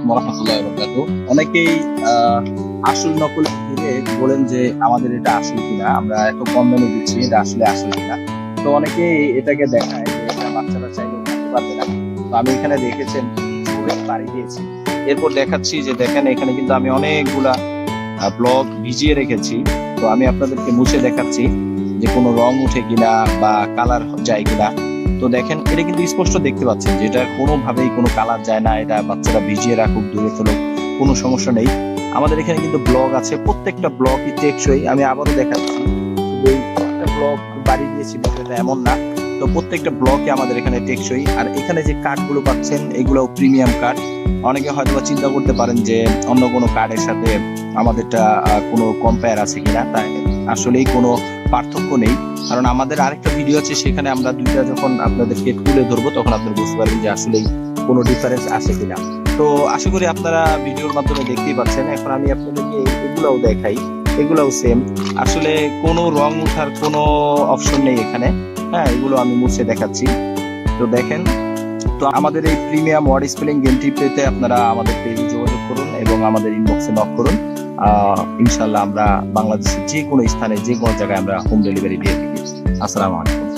ওয়া বারাকাতুহু। অনেকেই আসল নকল ভেবে বলেন যে আমাদের এটা আসল কিনা, আমরা এত কম দামে দিচ্ছি, এটা আসলে আসল কিনা। তো অনেকেই এটাকে দেখায় যে এটা বাচ্চারা চাইলেও খেতে পারবে না। তো আমি এখানে দেখেছেন চুলে পাড়ি দিয়েছি, এরপর দেখাচ্ছি যে দেখেন এখানে কিন্তু আমি অনেকগুলা ব্লক ভিজিয়ে রেখেছি। তো আমি আপনাদেরকে মুছে দেখাচ্ছি যে কোনো রং উঠে কিনা বা কালার যায় কিনা। তো দেখেন এটা কিন্তু স্পষ্ট দেখতে পাচ্ছেন যে এটা কোনোভাবেই কোনো কালার যায় না, এটা বাচ্চারা ভিজিয়ে রাখুক ধুয়ে ফেলুক কোনো সমস্যা নেই। আমাদের এখানে কিন্তু ব্লক আছে, প্রত্যেকটা ব্লকই টেকসই। আমি আবারও দেখাচ্ছি, শুধু এই একটা ব্লক বাড়ি দিয়েছি বিষয়টা এমন না। তো প্রত্যেকটা ব্লকে আমাদের এখানে টেকসই। আর এখানে যে কাঠগুলো পাচ্ছেন এগুলো প্রিমিয়াম কাঠ। অনেকে হয়তো চিন্তা করতে পারেন যে অন্য কোনো কার্ডের সাথে আমাদেরটা কোনো কম্পেয়ার আছে কিনা, তাই আসলেই কোনো পার্থক্য নেই। কারণ আমাদের আরেকটা ভিডিও আছে, সেখানে আমরা দুইটা যখন আপনাদেরকে তুলে ধরবো তখন আপনারা বুঝতে পারবেন যে আসলেই কোনো ডিফারেন্স আছে কিনা। তো আশা করি আপনারা ভিডিওর মাধ্যমে দেখতেই পাচ্ছেন। এখন আমি আপনাদেরকে এগুলাও দেখাই, এগুলাও সেম। আসলে কোনো রং ওঠার কোনো অপশন নেই এখানে। হ্যাঁ, এগুলো আমি মুছে দেখাচ্ছি। তো দেখেন, তো আমাদের এই প্রিমিয়াম ওয়ার্ড স্পেলিং গেমটি পেতে আপনারা আমাদের পেজে যোগাযোগ করুন এবং আমাদের ইনবক্সে নক করুন। ইনশাল্লাহ আমরা বাংলাদেশের যে কোনো স্থানে যে কোনো জায়গায় আমরা হোম ডেলিভারি দিয়ে থাকি। আসসালামু আলাইকুম।